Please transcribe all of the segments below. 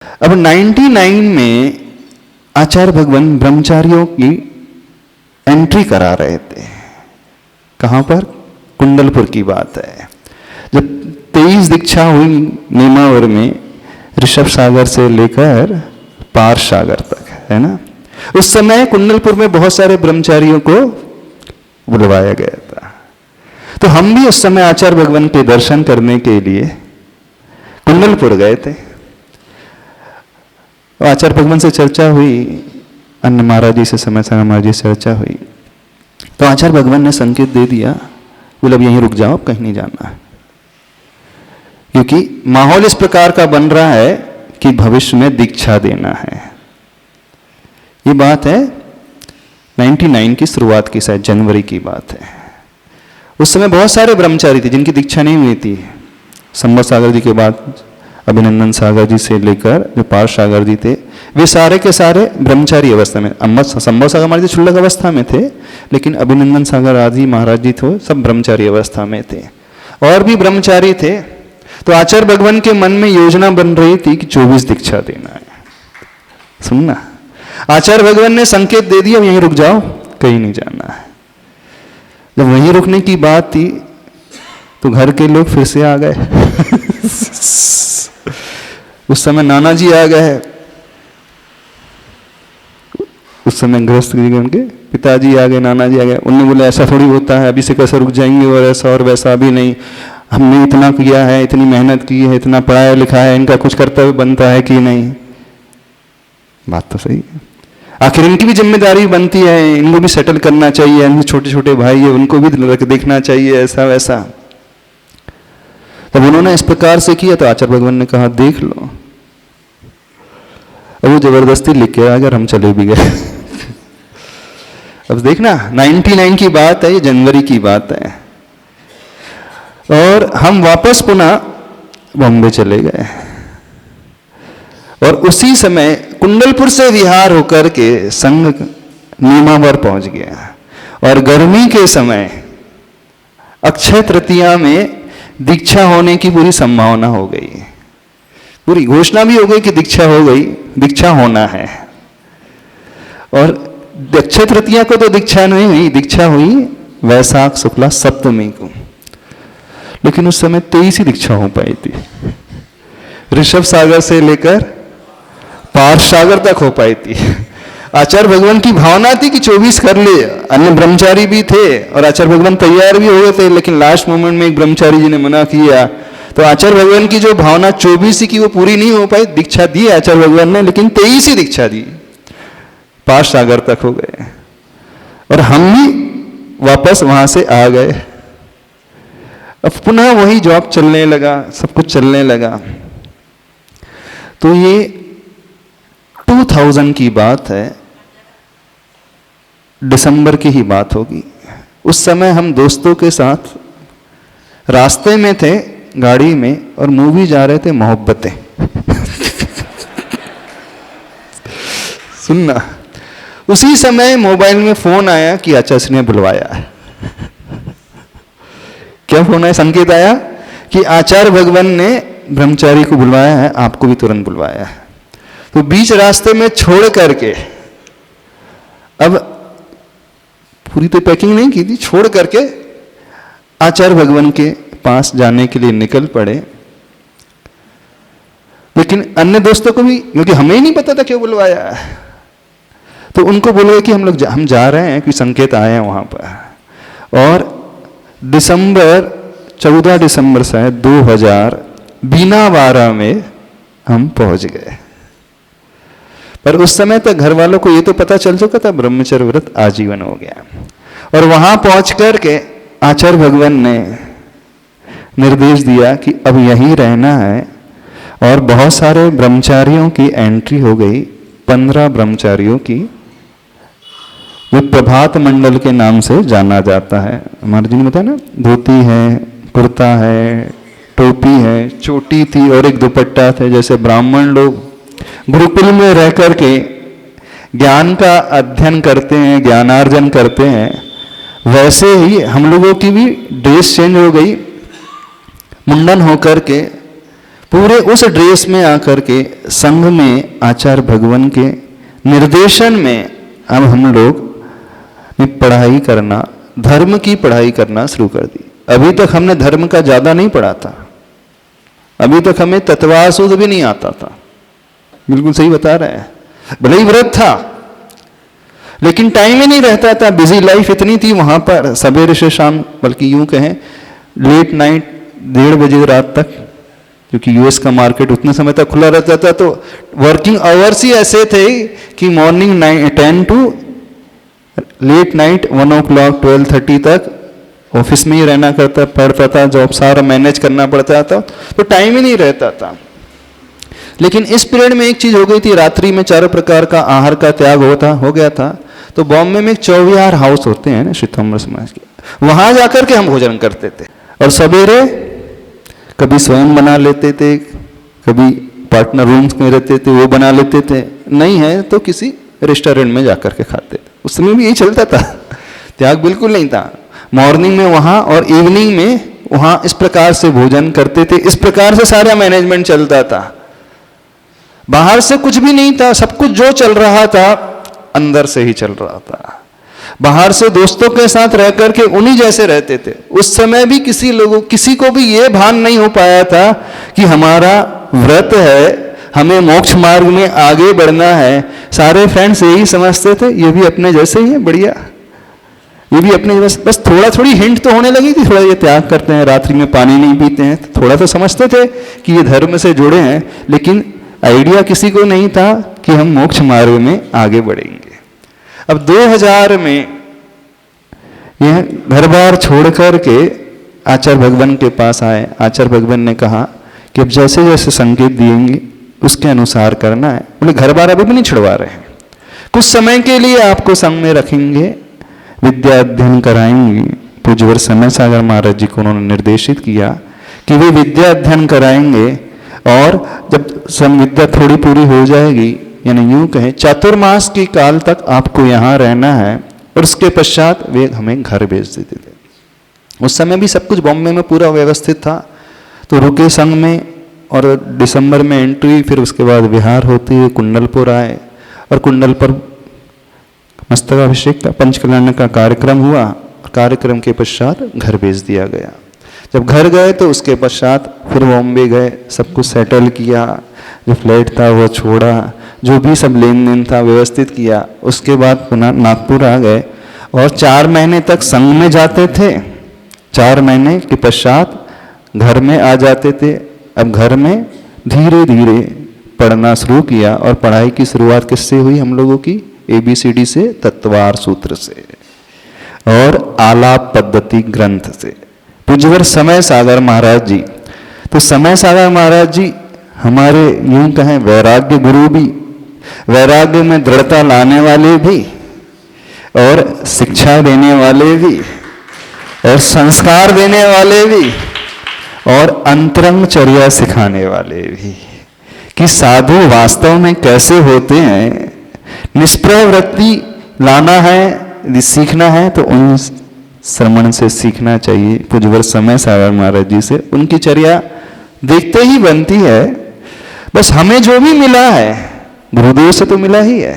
अब 99 में आचार्य भगवान ब्रह्मचारियों की एंट्री करा रहे थे। कहां पर? कुंडलपुर की बात है। जब 23 दीक्षा हुई नेमावर में, ऋषभ सागर से लेकर पार सागर तक, है ना। उस समय कुंडलपुर में बहुत सारे ब्रह्मचारियों को बुलवाया गया था। तो हम भी उस समय आचार्य भगवान के दर्शन करने के लिए कुंडलपुर गए थे। आचार्य भगवान से चर्चा हुई, अन्य महाराज जी से, समय सागर महाराज जी से चर्चा हुई, तो आचार्य भगवान ने संकेत दे दिया, बोले अब यहीं रुक जाओ, अब कहीं नहीं जाना है, क्योंकि माहौल इस प्रकार का बन रहा है कि भविष्य में दीक्षा देना है। ये बात है 99 की शुरुआत की, शायद जनवरी की बात है। उस समय बहुत सारे ब्रह्मचारी थे जिनकी दीक्षा नहीं हुई थी। संबत सागर जी के बाद अभिनंदन सागर जी से लेकर जो पार सागर जी थे, वे सारे के सारे ब्रह्मचारी अवस्था में। संबत सागर महाराज जी शुल्लक अवस्था में थे, लेकिन अभिनंदन सागर आदि महाराज जी थे सब ब्रह्मचारी अवस्था में थे। और भी ब्रह्मचारी थे। तो आचार्य भगवान के मन में योजना बन रही थी कि 24 दीक्षा देना है। सुनना, आचार्य भगवान ने संकेत दे दिया, यहीं रुक जाओ, कहीं नहीं जाना है। जब वहीं रुकने की बात थी तो घर के लोग फिर से आ गए। उस समय नाना जी आ गए, उस समय गृहस्थ जी उनके पिताजी आ गए, नाना जी आ गए। उन्होंने बोले ऐसा थोड़ी होता है, अभी से कैसे रुक जाएंगे, और ऐसा और वैसा भी नहीं, हमने इतना किया है, इतनी मेहनत की है, इतना पढ़ाया लिखा है, इनका कुछ कर्तव्य बनता है कि नहीं। बात तो सही है, आखिर इनकी भी जिम्मेदारी बनती है, इनको भी सेटल करना चाहिए, इनके छोटे छोटे भाई है उनको भी देखना चाहिए, ऐसा वैसा। तब उन्होंने इस प्रकार से किया तो आचार्य भगवान ने कहा देख लो। अब वो जबरदस्ती लिख के अगर हम चले भी गए। अब देखना 99 की बात है, ये जनवरी की बात है, और हम वापस पुनः बॉम्बे चले गए। और उसी समय कुंडलपुर से विहार होकर के संघ नेमावर पहुंच गया। और गर्मी के समय अक्षय तृतीया में दीक्षा होने की पूरी संभावना हो गई, पूरी घोषणा भी हो गई कि दीक्षा हो गई, दीक्षा होना है। और अक्षय तृतीया को तो दीक्षा नहीं हुई, दीक्षा हुई वैशाख शुक्ला सप्तमी को। लेकिन उस समय 23 ही दीक्षा हो पाई थी, ऋषभ सागर से लेकर पार सागर तक हो पाई थी। आचार्य भगवान की भावना थी कि 24 कर ले, अन्य ब्रह्मचारी भी थे और आचार्य भगवान तैयार भी हो गए थे, लेकिन लास्ट मोमेंट में एक ब्रह्मचारी जी ने मना किया। तो आचार्य भगवान की जो भावना 24 की वो पूरी नहीं हो पाई। दीक्षा दी आचार्य भगवान ने, लेकिन 23 ही दीक्षा दी, पार सागर तक हो गए। और हम भी वापस वहां से आ गए। अब पुनः वही जॉब चलने लगा, सब कुछ चलने लगा। तो ये 2000 की बात है, दिसंबर की ही बात होगी। उस समय हम दोस्तों के साथ रास्ते में थे, गाड़ी में, और मूवी जा रहे थे मोहब्बतें। सुनना, उसी समय मोबाइल में फोन आया कि आचार्य ने बुलवाया है। क्या फोन आया? संकेत आया कि आचार्य भगवान ने ब्रह्मचारी को बुलवाया है, आपको भी तुरंत बुलवाया है। तो बीच रास्ते में छोड़ करके, अब पूरी तो पैकिंग नहीं की थी, छोड़ करके आचार्य भगवान के पास जाने के लिए निकल पड़े। लेकिन अन्य दोस्तों को भी, क्योंकि हमें ही नहीं पता था क्यों बुलवाया है, तो उनको बोले कि हम जा रहे हैं, कि संकेत आए हैं वहां पर। और 14 दिसंबर शायद 2012 में हम पहुंच गए। पर उस समय तक घर वालों को ये तो पता चल चुका था ब्रह्मचर्य व्रत आजीवन हो गया। और वहां पहुंच करके आचार्य भगवान ने निर्देश दिया कि अब यहीं रहना है। और बहुत सारे ब्रह्मचारियों की एंट्री हो गई, 15 ब्रह्मचारियों की, जो प्रभात मंडल के नाम से जाना जाता है। हमारे जी ने बताया ना, धोती है, कुर्ता है, टोपी है, चोटी थी और एक दुपट्टा थे। जैसे ब्राह्मण लोग गुरुकुल में रह करके ज्ञान का अध्ययन करते हैं, ज्ञानार्जन करते हैं, वैसे ही हम लोगों की भी ड्रेस चेंज हो गई। मुंडन होकर के पूरे उस ड्रेस में आकर के संघ में आचार्य भगवान के निर्देशन में अब हम लोग ने पढ़ाई करना, धर्म की पढ़ाई करना शुरू कर दी। अभी तक हमने धर्म का ज्यादा नहीं पढ़ा था, अभी तक हमें तत्वासूद भी नहीं आता था। बिल्कुल सही बता रहे हैं। भले ही व्रत था लेकिन टाइम ही नहीं रहता था, बिजी लाइफ इतनी थी वहां पर, सवेरे से शाम, बल्कि यूं कहें लेट नाइट 1:30 बजे रात तक, क्योंकि यूएस का मार्केट उतने समय तक खुला रहता था। तो वर्किंग आवर्स ही ऐसे थे कि morning 10 to late night 1 o'clock 12:30 तक ऑफिस में ही रहना पड़ता था, जॉब सारा मैनेज करना पड़ता था, तो टाइम ही नहीं रहता था। लेकिन इस पीरियड में एक चीज हो गई थी, रात्रि में 4 प्रकार का आहार का त्याग हो गया था। तो बॉम्बे में एक चौविहार हाउस होते हैं ना श्वेतांबर समाज के, वहां जाकर के हम भोजन करते थे। और सवेरे कभी स्वयं बना लेते थे, कभी पार्टनर रूम्स में रहते थे वो बना लेते थे, नहीं है तो किसी रेस्टोरेंट में जाकर के खाते थे। उस समय भी यही चलता था, त्याग बिल्कुल नहीं था। मॉर्निंग में वहां और इवनिंग में वहां इस प्रकार से भोजन करते थे, इस प्रकार से सारा मैनेजमेंट चलता था। बाहर से कुछ भी नहीं था, सब कुछ जो चल रहा था अंदर से ही चल रहा था। बाहर से दोस्तों के साथ रह करके उन्हीं जैसे रहते थे। उस समय भी किसी को भी ये भान नहीं हो पाया था कि हमारा व्रत है, हमें मोक्ष मार्ग में आगे बढ़ना है। सारे फ्रेंड्स यही समझते थे, ये भी अपने जैसे ही है, बढ़िया, ये भी अपने बस थोड़ी हिंट तो होने लगी थी, थोड़ा ये त्याग करते हैं, रात्रि में पानी नहीं पीते हैं, तो थोड़ा तो समझते थे कि ये धर्म से जुड़े हैं, लेकिन आइडिया किसी को नहीं था कि हम मोक्ष मार्ग में आगे बढ़ेंगे। अब 2000 में यह घर बार छोड़ करके आचार्य भगवान के पास आए। आचार्य भगवान ने कहा कि अब जैसे जैसे संकेत दिएंगे उसके अनुसार करना है। बोले घर बार अभी भी नहीं छुड़वा रहे हैं, कुछ समय के लिए आपको संग में रखेंगे, विद्या अध्ययन कराएंगे। पूज्यवर समय सागर महाराज जी को उन्होंने निर्देशित किया कि वे विद्या अध्ययन कराएंगे, और जब विद्या थोड़ी पूरी हो जाएगी, यानी यूं कहें चातुर्मास के काल तक आपको यहाँ रहना है, और उसके पश्चात वे हमें घर भेज देते थे। उस समय भी सब कुछ बॉम्बे में पूरा व्यवस्थित था। तो रुके संघ में, और दिसंबर में एंट्री, फिर उसके बाद विहार होते हुए कुंडलपुर आए, और कुंडलपुर मस्तकाभिषेक का पंचकल्याण का कार्यक्रम हुआ। कार्यक्रम के पश्चात घर भेज दिया गया। जब घर गए तो उसके पश्चात फिर बॉम्बे गए, सब कुछ सेटल किया, जो फ्लैट था वो छोड़ा, जो भी सब लेन देन था व्यवस्थित किया। उसके बाद पुनः नागपुर आ गए, और 4 महीने तक संघ में जाते थे, 4 महीने के पश्चात घर में आ जाते थे। अब घर में धीरे धीरे पढ़ना शुरू किया, और पढ़ाई की शुरुआत किससे हुई हम लोगों की? ABCD से, तत्वार सूत्र से, और आलाप पद्धति ग्रंथ से। पूज्यवर समय सागर महाराज जी, तो समय सागर महाराज जी हमारे यूं कहें वैराग्य गुरु भी, वैराग्य में दृढ़ता लाने वाले भी, और शिक्षा देने वाले भी, और संस्कार देने वाले भी, और अंतरंगचर्या सिखाने वाले भी, कि साधु वास्तव में कैसे होते हैं। निष्प्रय वृत्ति लाना है, यदि सीखना है तो उन श्रमण से सीखना चाहिए। पूज्यवर समय सागर महाराज जी से उनकी चर्या देखते ही बनती है। बस हमें जो भी मिला है गुरुदेव से तो मिला ही है,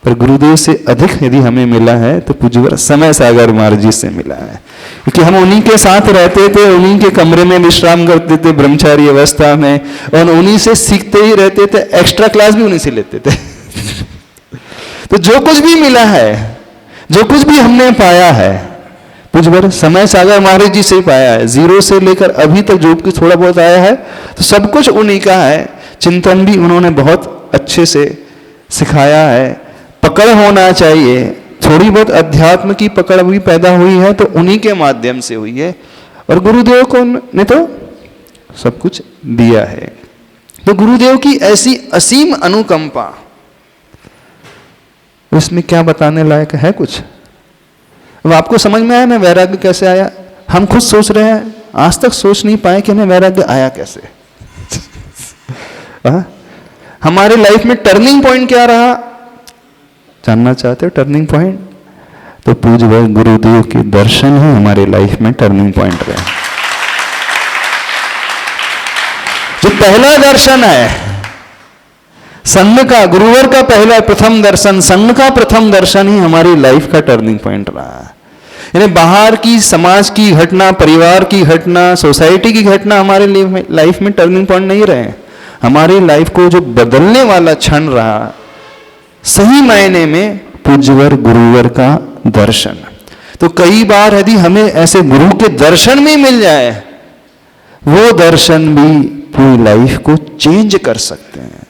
पर गुरुदेव से अधिक यदि हमें मिला है तो पूज्यवर समय सागर महाराज जी से मिला है, क्योंकि हम उन्हीं के साथ रहते थे, उन्हीं के कमरे में विश्राम करते थे ब्रह्मचारी अवस्था में, और उन्हीं से सीखते ही रहते थे, एक्स्ट्रा क्लास भी उन्हीं से लेते थे। तो जो कुछ भी मिला है, जो कुछ भी हमने पाया है, पूज्यवर समय सागर महाराज जी से ही पाया है। 0 से लेकर अभी तक जो कुछ थोड़ा बहुत आया है तो सब कुछ उन्हीं का है। चिंतन भी उन्होंने बहुत अच्छे से सिखाया है। पकड़ होना चाहिए, थोड़ी बहुत अध्यात्म की पकड़ भी पैदा हुई है तो उन्हीं के माध्यम से हुई है, और गुरुदेव को ने तो सब कुछ दिया है। तो गुरुदेव की ऐसी असीम अनुकंपा, इसमें क्या बताने लायक है कुछ? अब आपको समझ में आया ना वैराग्य कैसे आया? हम खुद सोच रहे हैं, आज तक सोच नहीं पाए कि हमें वैराग्य आया कैसे। हमारे लाइफ में टर्निंग पॉइंट क्या रहा? जानना चाहते हो टर्निंग पॉइंट? तो पूज्य गुरुदेव के दर्शन ही हमारे लाइफ में टर्निंग पॉइंट रहे। जो पहला दर्शन है संघ का, गुरुवर का पहला प्रथम दर्शन, संघ का प्रथम दर्शन ही हमारी लाइफ का टर्निंग पॉइंट रहा है। यानी बाहर की समाज की घटना, परिवार की घटना, सोसाइटी की घटना हमारे लाइफ में टर्निंग पॉइंट नहीं रहे। हमारी लाइफ को जो बदलने वाला क्षण रहा सही मायने में पूज्यवर गुरुवर का दर्शन। तो कई बार यदि हमें ऐसे गुरु के दर्शन भी मिल जाए, वो दर्शन भी पूरी लाइफ को चेंज कर सकते हैं,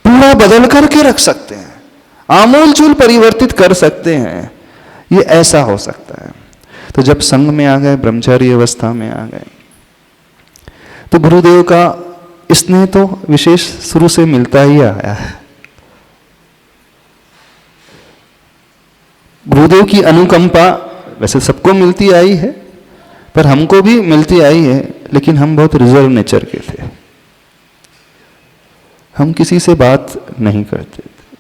पूरा बदल करके रख सकते हैं, आमूल चूल परिवर्तित कर सकते हैं। ये ऐसा हो सकता है। तो जब संघ में आ गए, ब्रह्मचारी अवस्था में आ गए, तो गुरुदेव का स्नेह तो विशेष शुरू से मिलता ही आया है। गुरुदेव की अनुकंपा वैसे सबको मिलती आई है, पर हमको भी मिलती आई है, लेकिन हम बहुत रिजर्व नेचर के थे। हम किसी से बात नहीं करते थे।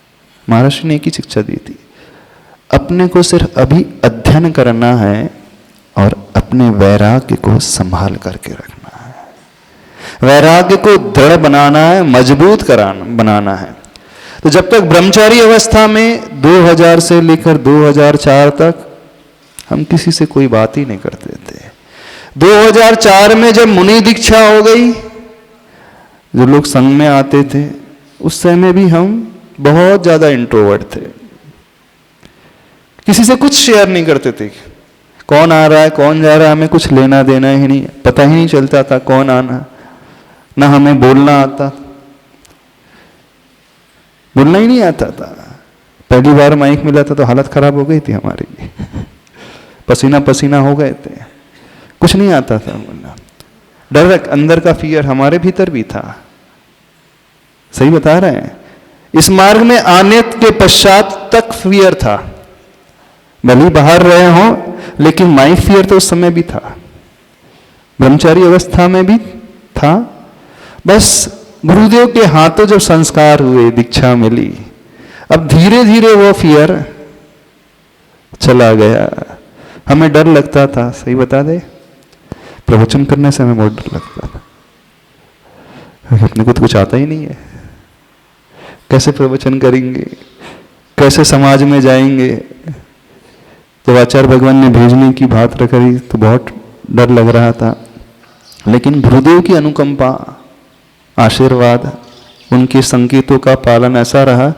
महर्षि ने एक ही शिक्षा दी थी, अपने को सिर्फ अभी अध्ययन करना है और अपने वैराग्य को संभाल करके रखना है। वैराग्य को दृढ़ बनाना है, मजबूत बनाना है। तो जब तक ब्रह्मचारी अवस्था में 2000 से लेकर 2004 तक हम किसी से कोई बात ही नहीं करते थे। 2004 में जब मुनि दीक्षा हो गई, जो लोग संघ में आते थे, उस समय भी हम बहुत ज्यादा इंट्रोवर्ट थे, किसी से कुछ शेयर नहीं करते थे। कौन आ रहा है, कौन जा रहा है, हमें कुछ लेना देना ही नहीं, पता ही नहीं चलता था कौन आना, ना हमें बोलना आता, बोलना ही नहीं आता था। पहली बार माइक मिला था तो हालत खराब हो गई थी हमारी, पसीना पसीना हो गए थे, कुछ नहीं आता था बोलना। डर अंदर का फियर हमारे भीतर भी था। सही बता रहे हैं। इस मार्ग में आने के पश्चात तक फियर था, भले बाहर रहे हो, लेकिन माई फियर तो उस समय भी था, ब्रह्मचारी अवस्था में भी था। बस गुरुदेव के हाथों जब संस्कार हुए, दीक्षा मिली, अब धीरे धीरे वो फियर चला गया। हमें डर लगता था, सही बता दे, प्रवचन करने से हमें बहुत डर लगता था, अपने को तो कुछ आता ही नहीं है, कैसे प्रवचन करेंगे, कैसे समाज में जाएंगे। जब आचार्य भगवान ने भेजने की बात रखी तो बहुत डर लग रहा था, लेकिन गुरुदेव की अनुकंपा, आशीर्वाद, उनके संकेतों का पालन ऐसा रहा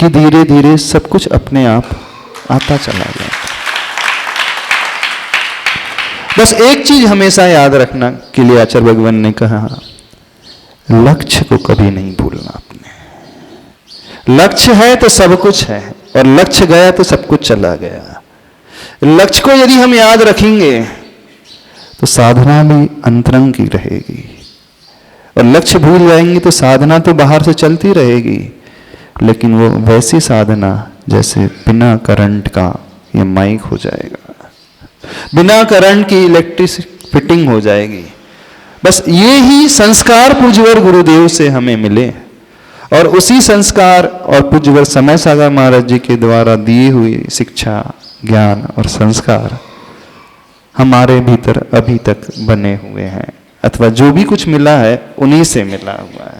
कि धीरे धीरे सब कुछ अपने आप आता चला गया। बस एक चीज हमेशा याद रखना के लिए आचार्य भगवान ने कहा, लक्ष्य को कभी नहीं भूलना। अपने लक्ष्य है तो सब कुछ है, और लक्ष्य गया तो सब कुछ चला गया। लक्ष्य को यदि हम याद रखेंगे तो साधना भी अंतरंग की रहेगी, और लक्ष्य भूल जाएंगे तो साधना तो बाहर से चलती रहेगी, लेकिन वो वैसी साधना जैसे बिना करंट का ये माइक हो जाएगा, बिना करंट की इलेक्ट्रिक फिटिंग हो जाएगी। बस ये ही संस्कार पूज्यवर गुरुदेव से हमें मिले, और उसी संस्कार और पूज्यवर समय सागर महाराज जी के द्वारा दिए हुए शिक्षा, ज्ञान और संस्कार हमारे भीतर अभी तक बने हुए हैं, अथवा जो भी कुछ मिला है उन्हीं से मिला हुआ है।